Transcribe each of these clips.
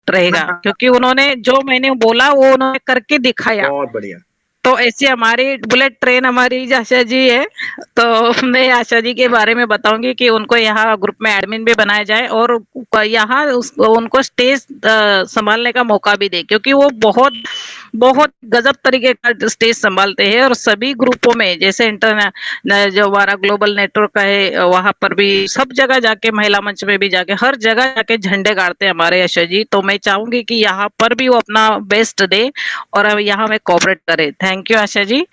रहेगा, हाँ, क्योंकि उन्होंने जो मैंने बोला वो उन्होंने करके दिखाया। बहुत बढ़िया। तो ऐसे हमारी बुलेट ट्रेन हमारी आशा जी है। तो मैं आशा जी के बारे में बताऊंगी कि उनको यहाँ ग्रुप में एडमिन भी बनाया जाए और यहाँ उनको स्टेज संभालने का मौका भी दे, क्योंकि वो बहुत बहुत गजब तरीके का स्टेज संभालते हैं। और सभी ग्रुपों में जैसे इंटरनेट जो हमारा ग्लोबल नेटवर्क है वहां पर भी सब जगह जाके, महिला मंच में भी जाके, हर जगह जाके झंडे गाड़ते हैं हमारे आशा जी। तो मैं चाहूंगी कि यहाँ पर भी वो अपना बेस्ट दे और अब यहाँ में कोऑपरेट करे। थैंक यू आशा जी।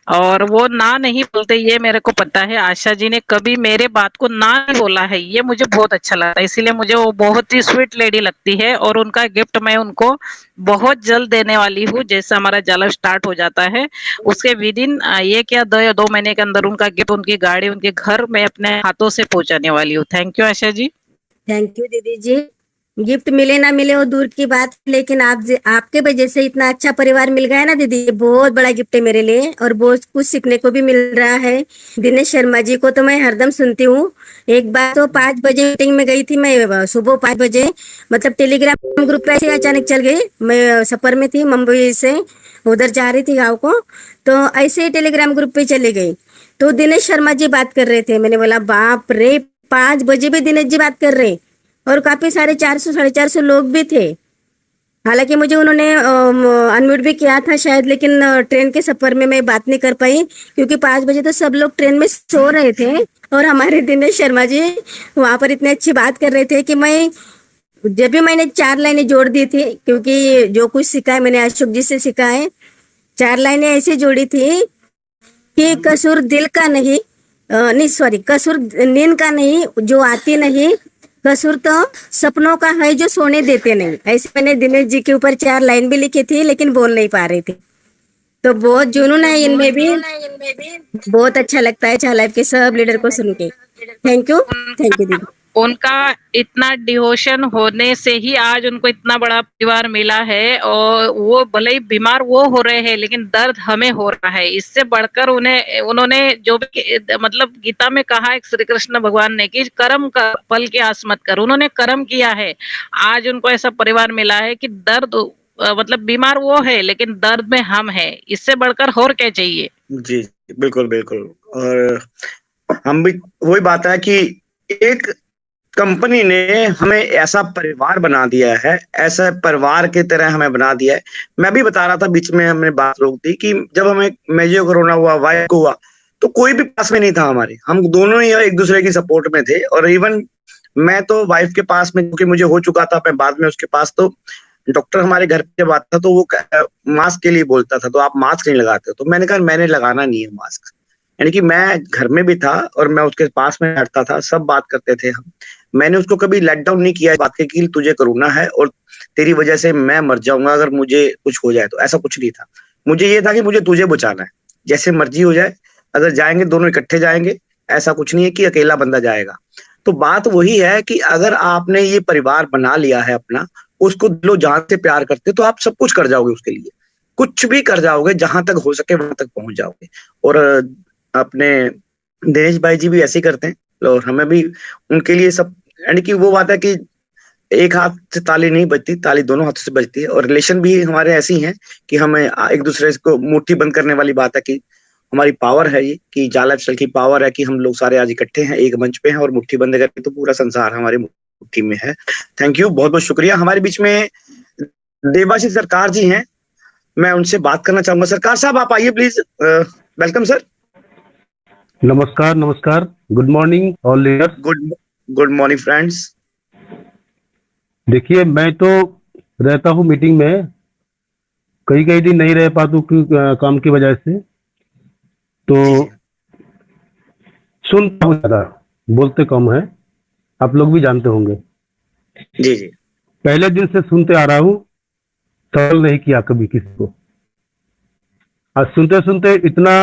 और वो ना नहीं बोलते, ये मेरे को पता है। आशा जी ने कभी मेरे बात को ना नहीं बोला है, ये मुझे बहुत अच्छा लगता है। इसीलिए मुझे वो बहुत ही स्वीट लेडी लगती है। और उनका गिफ्ट मैं उनको बहुत जल्द देने वाली हूँ। जैसे हमारा जाला स्टार्ट हो जाता है उसके विद इन ये क्या 2 महीने के अंदर उनका गिफ्ट, उनकी गाड़ी, उनके घर में अपने हाथों से पहुंचाने वाली हूँ। Thank you Asha ji. Thank you दीदी जी। गिफ्ट मिले ना मिले वो दूर की बात, लेकिन आपके वजह से इतना अच्छा परिवार मिल गया ना दीदी, ये बहुत बड़ा गिफ्ट है मेरे लिए और बहुत कुछ सीखने को भी मिल रहा है। दिनेश शर्मा जी को तो मैं हरदम सुनती हूँ। एक बार तो 5 बजे मीटिंग में गई थी मैं, सुबह 5 बजे, मतलब टेलीग्राम ग्रुप पे ऐसे अचानक चल गई। मैं सफर में थी, मुंबई से उधर जा रही थी गाँव को, तो ऐसे ही टेलीग्राम ग्रुप पे चली गई। तो दिनेश शर्मा जी बात कर रहे थे, मैंने बोला बाप रे, 5 बजे भी दिनेश जी बात कर रहे और काफी सारे 400 450 लोग भी थे। हालांकि मुझे उन्होंने अनम्यूट भी किया था शायद, लेकिन ट्रेन के सफर में मैं बात नहीं कर पाई, क्योंकि 5 बजे तो सब लोग ट्रेन में सो रहे थे। और हमारे दिनेश शर्मा जी वहां पर इतनी अच्छी बात कर रहे थे कि मैं जब भी मैंने 4 लाइनें जोड़ दी थी, क्योंकि जो कुछ सीखा है मैंने अशोक जी से सीखा है। 4 लाइनें ऐसे जोड़ी थी कि कसूर दिल का नहीं, नहीं सॉरी, कसूर नींद का नहीं जो आती नहीं, कसूर तो सपनों का है जो सोने देते नहीं। ऐसे मैंने दिनेश जी के ऊपर 4 लाइन भी लिखी थी, लेकिन बोल नहीं पा रही थी। तो बहुत जुनून है इनमें भी, बहुत अच्छा लगता है चालाब के सब लीडर को सुन के। थैंक यू दीदी। उनका इतना डिवोशन होने से ही आज उनको इतना बड़ा परिवार मिला है। और वो भले ही बीमार वो हो रहे हैं, लेकिन दर्द हमें हो रहा है। इससे बढ़कर उन्होंने जो भी मतलब गीता में कहा है श्री कृष्ण भगवान ने कि कर्म का फल की आस मत कर, उन्होंने कर्म किया है। आज उनको ऐसा परिवार मिला है कि दर्द मतलब बीमार वो है लेकिन दर्द में हम है। इससे बढ़कर और क्या चाहिए। जी बिल्कुल बिल्कुल। और हम भी वही बात है कि एक कंपनी ने हमें ऐसा परिवार बना दिया है, ऐसा परिवार की तरह हमें बना दिया है। मैं भी बता रहा था, बीच में हमने बात रोक दी कि जब हमें मेजो कोरोना हुआ, वाइफ को हुआ, तो कोई भी पास में नहीं था हमारे, हम दोनों ही एक दूसरे की सपोर्ट में थे। और इवन मैं तो वाइफ के पास में, क्योंकि मुझे हो चुका था, मैं बाद में उसके पास, तो डॉक्टर हमारे घर पे जब आता तो वो मास्क के लिए बोलता था, तो आप मास्क नहीं लगाते। तो मैंने कहा मैंने लगाना नहीं है मास्क, यानी कि मैं घर में भी था और मैं उसके पास में बैठता था, सब बात करते थे हम। मैंने उसको कभी लेट डाउन नहीं किया इस बात के कि तुझे कोरोना है और तेरी वजह से मैं मर जाऊंगा अगर मुझे कुछ हो जाए, तो ऐसा कुछ नहीं था। मुझे ये था कि मुझे तुझे बचाना है, जैसे मर्जी हो जाए, अगर जाएंगे दोनों इकट्ठे जाएंगे, ऐसा कुछ नहीं है कि अकेला बंदा जाएगा। तो बात वही है कि अगर आपने ये परिवार बना लिया है अपना, उसको दिलो जान से प्यार करते, तो आप सब कुछ कर जाओगे उसके लिए, कुछ भी कर जाओगे, जहां तक हो सके वहां तक पहुंच जाओगे। और अपने दिनेश भाई जी भी ऐसे ही करते हैं और हमें भी उनके लिए सब, यानी कि वो बात है कि एक हाथ से ताली नहीं बजती, ताली दोनों हाथों से बजती है। और रिलेशन भी हमारे ऐसे ही हैं कि हमें एक दूसरे को मुट्ठी बंद करने वाली बात है कि हमारी पावर है ये, कि जाला चल की पावर है कि हम लोग सारे आज इकट्ठे हैं, एक मंच पे हैं और मुट्ठी बंद करके तो पूरा संसार हमारी मुट्ठी में है। थैंक यू, बहुत बहुत शुक्रिया। हमारे बीच में देवाशीष सरकार जी हैं, मैं उनसे बात करना चाहूंगा। सरकार साहब आप आइए प्लीज। Welcome sir. नमस्कार नमस्कार, good morning all leaders. Good morning friends. देखिए, मैं तो रहता हूँ मीटिंग में, कई कई दिन नहीं रह पाता हूँ काम की वजह से, तो सुनता हूँ ज्यादा, बोलते कम है, आप लोग भी जानते होंगे। जी जी। पहले दिन से सुनते आ रहा हूँ, सवाल नहीं किया कभी किसी को। आज सुनते सुनते इतना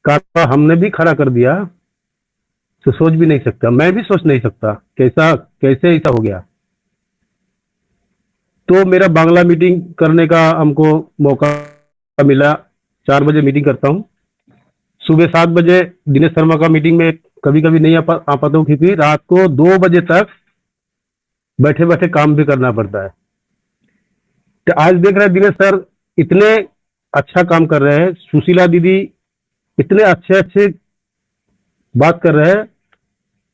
काटा हमने भी खड़ा कर दिया, तो सोच भी नहीं सकता, मैं भी सोच नहीं सकता कैसे ऐसा हो गया। तो मेरा बांग्ला मीटिंग करने का हमको मौका मिला। 4 बजे मीटिंग करता हूँ, सुबह 7 बजे दिनेश शर्मा का मीटिंग में कभी कभी नहीं आ पाता हूँ, क्योंकि रात को 2 बजे तक बैठे बैठे काम भी करना पड़ता है। तो आज देख रहे हैं दिनेश सर इतने अच्छा काम कर रहे हैं, सुशीला दीदी इतने अच्छे अच्छे बात कर रहे हैं।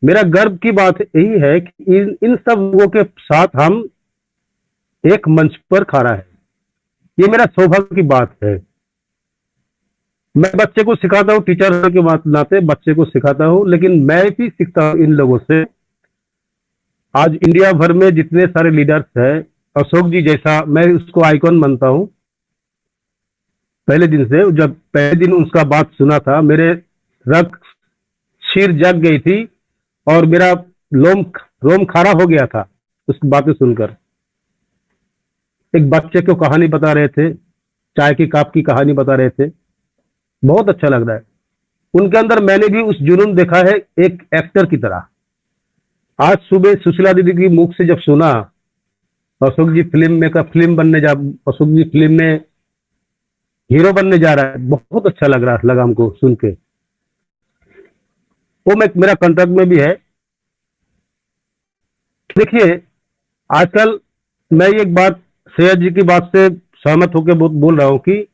मेरा गर्व की बात यही है कि इन सब लोगों के साथ हम एक मंच पर खड़ा है, ये मेरा सौभाग्य की बात है। मैं बच्चे को सिखाता हूँ, टीचर के नाते बच्चे को सिखाता हूँ, लेकिन मैं भी सीखता हूँ इन लोगों से। आज इंडिया भर में जितने सारे लीडर्स हैं, अशोक जी जैसा मैं उसको आइकॉन मानता हूँ। पहले दिन से, जब पहले दिन उसका बात सुना था, मेरे रग शीर जग गई थी और मेरा रोम खड़ा हो गया था उसकी बातें सुनकर। एक बच्चे को कहानी बता रहे थे, चाय की कप की कहानी बता रहे थे, बहुत अच्छा लग रहा है। उनके अंदर मैंने भी उस जुनून देखा है एक एक्टर की तरह। आज सुबह सुशीला दीदी की मुख से जब सुना अशोक जी फिल्म बनने अशोक जी फिल्म में हीरो बनने जा रहा है, बहुत अच्छा लगा हमको सुन के। वो मेरा कॉन्ट्रैक्ट में भी है। देखिए आजकल मैं एक बात श्रेया जी की बात से सहमत होकर बोल रहा हूं कि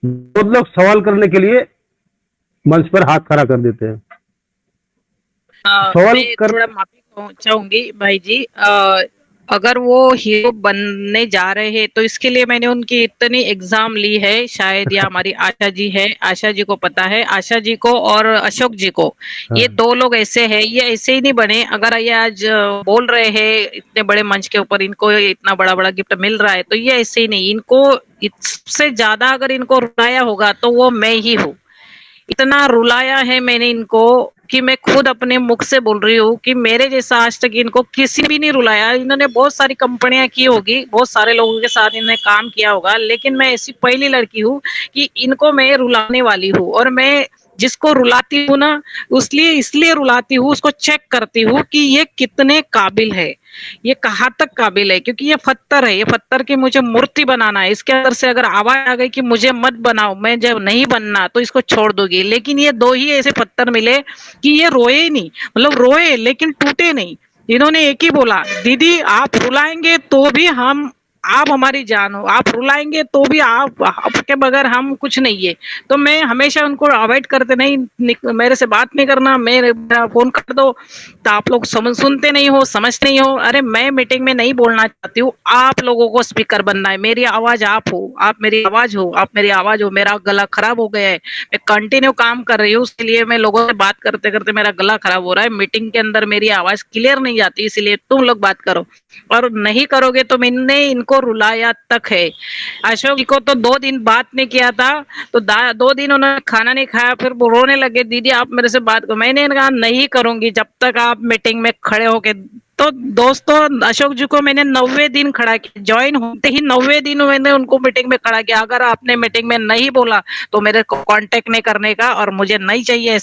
बहुत लोग सवाल करने के लिए मंच पर हाथ खड़ा कर देते हैं। मैं थोड़ा माफी चाहूंगी भाई जी, अगर वो हीरो बनने जा रहे हैं तो इसके लिए मैंने उनकी इतनी एग्जाम ली है, शायद या हमारी आशा जी है, आशा जी को पता है, आशा जी को और अशोक जी को। ये दो लोग ऐसे हैं, ये ऐसे ही नहीं बने। अगर ये आज बोल रहे हैं इतने बड़े मंच के ऊपर इनको इतना बड़ा बड़ा गिफ्ट मिल रहा है, तो ये ऐसे ही नहीं, इनको इससे ज्यादा अगर इनको रुलाया होगा तो वो मैं ही हूँ। इतना रुलाया है मैंने इनको कि मैं खुद अपने मुख से बोल रही हूँ कि मेरे जैसा आज तक इनको किसी भी नहीं रुलाया। इन्होंने बहुत सारी कंपनियां की होगी, बहुत सारे लोगों के साथ इन्होंने काम किया होगा, लेकिन मैं ऐसी पहली लड़की हूँ कि इनको मैं रुलाने वाली हूँ। और मैं जिसको रुलाती हूँ ना, इसलिए रुलाती हूँ, उसको चेक करती हूँ कि ये कितने काबिल है, ये कहाँ तक काबिल है। क्योंकि ये पत्थर है, ये पत्थर की मुझे मूर्ति बनाना है। इसके अंदर से अगर आवाज आ गई कि मुझे मत बनाओ, मैं जब नहीं बनना तो इसको छोड़ दूंगी। लेकिन ये दो ही ऐसे पत्थर मिले कि ये रोए नहीं, मतलब रोए लेकिन टूटे नहीं। इन्होंने एक ही बोला, दीदी आप रुलाएंगे तो भी आप हमारी जान हो, आप रुलाएंगे तो भी आपके बगैर हम कुछ नहीं है। तो मैं हमेशा उनको अवॉइड करते, नहीं मेरे से बात नहीं करना, मेरा फोन कर दो, तो आप लोग सुनते नहीं हो, समझते नहीं हो। अरे मैं मीटिंग में नहीं बोलना चाहती हूँ, आप लोगों को स्पीकर बनना है। मेरी आवाज आप हो, आप मेरी आवाज हो, आप मेरी आवाज हो। मेरा गला खराब हो गया है, मैं कंटिन्यू काम कर रही हूँ, इसलिए मैं लोगों से बात करते करते मेरा गला खराब हो रहा है। मीटिंग के अंदर मेरी आवाज क्लियर नहीं जाती, इसलिए तुम लोग बात करो, और नहीं करोगे तो मैंने इनको रुलाया तक है। अशोक जी को तो 2 दिन बात नहीं किया था, तो 2 दिन उन्होंने खाना नहीं खाया, फिर वो रोने लगे, दीदी आप मेरे से बात करो। मैंने कहा नहीं करूंगी जब तक आप मीटिंग में खड़े होके। तो दोस्तों अशोक जी को मैंने 90 दिन खड़ा किया, ज्वाइन होते ही 90 दिन मैंने उनको मीटिंग में खड़ा किया। अगर आपने मीटिंग में नहीं बोला तो मेरे को कांटेक्ट नहीं करने का, और मुझे नहीं चाहिए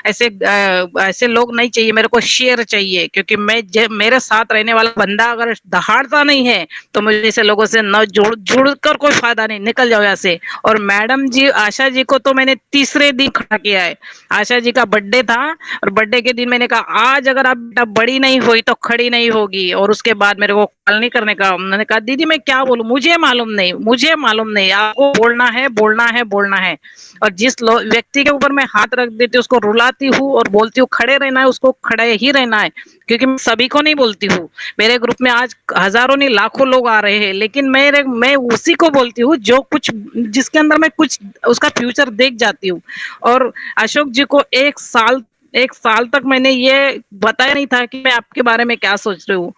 ऐसे लोग नहीं चाहिए, मेरे को शेयर चाहिए। क्योंकि मेरे साथ रहने वाला बंदा अगर दहाड़ता नहीं है तो मुझे ऐसे लोगों से न जुड़ कर कोई फायदा नहीं, निकल जाओ यहाँ से। और मैडम जी आशा जी को तो मैंने तीसरे दिन खड़ा किया है। आशा जी का बर्थडे था और बर्थडे के दिन मैंने कहा आज अगर आप बेटा बड़ी नहीं हुई तो खड़ी नहीं होगी। और उसके बाद मेरे को कॉल नहीं करने का। मैंने कहा दीदी मैं क्या बोलूं, मुझे मालूम नहीं, आपको बोलना है। और जिस व्यक्ति के ऊपर मैं हाथ रख देती हूँ उसको रुलाती हूँ और बोलती हूँ खड़े रहना है, उसको खड़े ही रहना है। क्योंकि मैं सभी को नहीं बोलती हूँ, मेरे ग्रुप में आज हजारों नहीं लाखों लोग आ रहे हैं, लेकिन मैं उसी को बोलती हूँ जिसके अंदर मैं कुछ उसका फ्यूचर देख जाती हूँ। और अशोक जी को एक साल तक मैंने ये बताया नहीं था कि मैं आपके बारे में क्या सोच रही हूँ।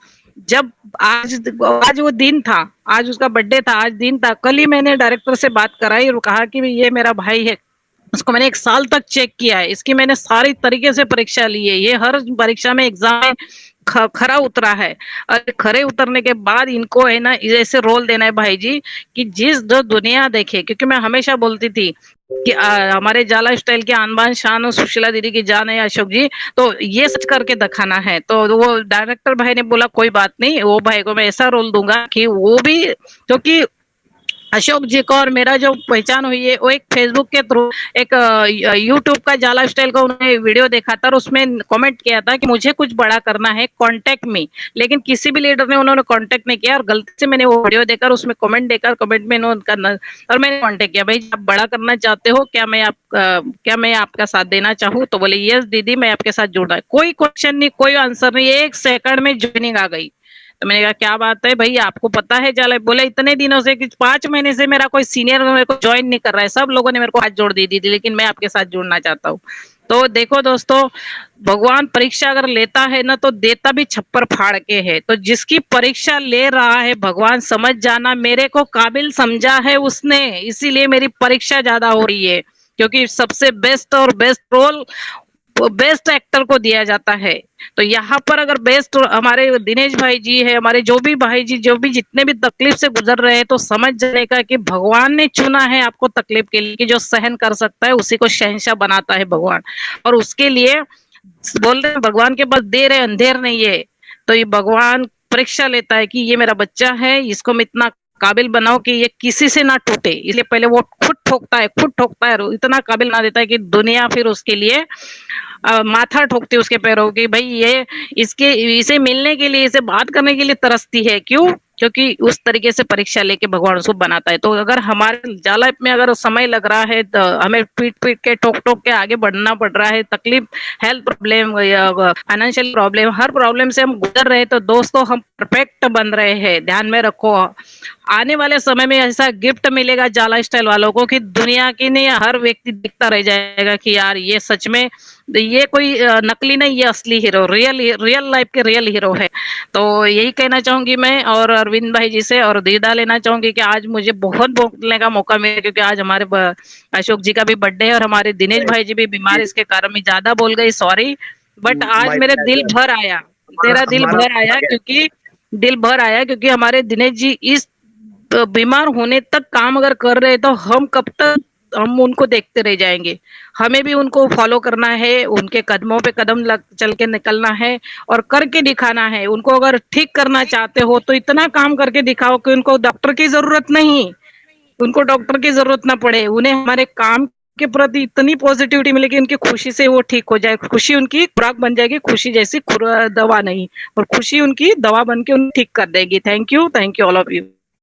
जब आज वो दिन था, आज उसका बर्थडे था, आज दिन था, कल ही मैंने डायरेक्टर से बात कराई और कहा कि ये मेरा भाई है, उसको मैंने 1 साल तक चेक किया है, इसकी मैंने सारी तरीके से परीक्षा ली है, ये हर परीक्षा में एग्जाम में खरा उतरा है। और खरे उतरने के बाद इनको है ना ऐसे रोल देना है भाई जी कि जो दुनिया देखे। क्योंकि मैं हमेशा बोलती थी कि हमारे जाला स्टाइल के आन शान और सुशीला दीदी की जान है अशोक जी, तो ये सच करके दिखाना है। तो वो डायरेक्टर भाई ने बोला कोई बात नहीं, वो भाई को मैं ऐसा रोल दूंगा कि वो भी, क्योंकि अशोक जी को और मेरा जो पहचान हुई है वो एक फेसबुक के थ्रू, एक यूट्यूब का जाला स्टाइल का उन्होंने वीडियो देखा था और उसमें कमेंट किया था कि मुझे कुछ बड़ा करना है, कांटेक्ट मी। लेकिन किसी भी लीडर ने उन्होंने कांटेक्ट नहीं किया और गलती से मैंने वो वीडियो देखकर उसमें कमेंट देकर कमेंट में और मैंने कांटेक्ट किया, भाई आप बड़ा करना चाहते हो क्या, क्या मैं आपका साथ देना चाहूँ? तो बोले यस दीदी मैं आपके साथ जुड़ रहा है। कोई क्वेश्चन नहीं, कोई आंसर नहीं, 1 सेकंड में ज्वाइनिंग आ गई। तो मैंने कहा क्या बात है भाई, आपको पता है जाला? बोले इतने दिनों से कि 5 महीने से मेरा कोई सीनियर मेरे को ज्वाइन नहीं कर रहा है, सब लोगों ने मेरे को हाथ जोड़ दी थी, लेकिन मैं आपके साथ जुड़ना चाहता हूँ। तो देखो दोस्तों, भगवान परीक्षा अगर लेता है ना तो देता भी छप्पर फाड़ के है। तो जिसकी परीक्षा ले रहा है भगवान समझ जाना मेरे को काबिल समझा है उसने, इसीलिए मेरी परीक्षा ज्यादा हो रही है, क्योंकि सबसे बेस्ट और बेस्ट रोल बेस्ट एक्टर को दिया जाता है। तो यहाँ पर अगर बेस्ट हमारे दिनेश भाई जी है, हमारे जो भी भाई जी जो भी जितने भी तकलीफ से गुजर रहे हैं, तो समझ जाने का कि भगवान ने चुना है आपको तकलीफ के लिए, कि जो सहन कर सकता है उसी को शहंशाह बनाता है भगवान। और उसके लिए बोल रहे हैं भगवान के पास देर है अंधेर नहीं है। तो ये भगवान परीक्षा लेता है कि ये मेरा बच्चा है, इसको मैं इतना काबिल बनाओ कि ये किसी से ना टूटे, इसलिए पहले वो खुद ठोकता है, इतना काबिल ना देता है कि दुनिया फिर उसके लिए माथा ठोकती है उसके पैरों की, भाई ये इसे मिलने के लिए, इसे बात करने के लिए तरसती है। क्यों? क्योंकि उस तरीके से परीक्षा लेके भगवान उसको बनाता है। तो अगर हमारे जाला में अगर समय लग रहा है तो हमें पीट के ठोक के आगे बढ़ना पड़ रहा है, तकलीफ, हेल्थ प्रॉब्लम या फाइनेंशियल प्रॉब्लम, हर प्रॉब्लम से हम गुजर रहे हैं, तो दोस्तों हम परफेक्ट बन रहे हैं, ध्यान में रखो। आने वाले समय में ऐसा गिफ्ट मिलेगा जाला स्टाइल वालों को कि दुनिया की नहीं हर व्यक्ति दिखता रह जाएगा कि यार ये सच में, ये कोई नकली नहीं, ये असली हीरो, रियल लाइफ के रियल हीरो है। तो यही कहना चाहूंगी मैं, और अरविंद भाई जी से और दीदा लेना चाहूंगी कि आज मुझे बहुत बोलने का मौका मिला, क्योंकि आज हमारे अशोक जी का भी बर्थडे है और हमारे दिनेश भाई जी भी बीमार, इसके कारण मैं ज्यादा बोल गई, सॉरी। बट आज मेरे दिल भर आया, तेरा दिल भर आया, क्योंकि क्योंकि हमारे दिनेश जी इस बीमार होने तक काम अगर कर रहे तो हम कब तक हम उनको देखते रह जाएंगे। हमें भी उनको फॉलो करना है, उनके कदमों पे कदम चल के निकलना है और करके दिखाना है। उनको अगर ठीक करना चाहते हो तो इतना काम करके दिखाओ कि उनको डॉक्टर की जरूरत नहीं, उनको डॉक्टर की जरूरत ना पड़े, उन्हें हमारे काम के प्रति इतनी पॉजिटिविटी मिले कि उनकी खुशी से वो ठीक हो जाए, खुशी उनकी खुराक बन जाएगी, खुशी जैसी दवा नहीं, और खुशी उनकी दवा बन के उन्हें ठीक कर देगी। Thank you all of you.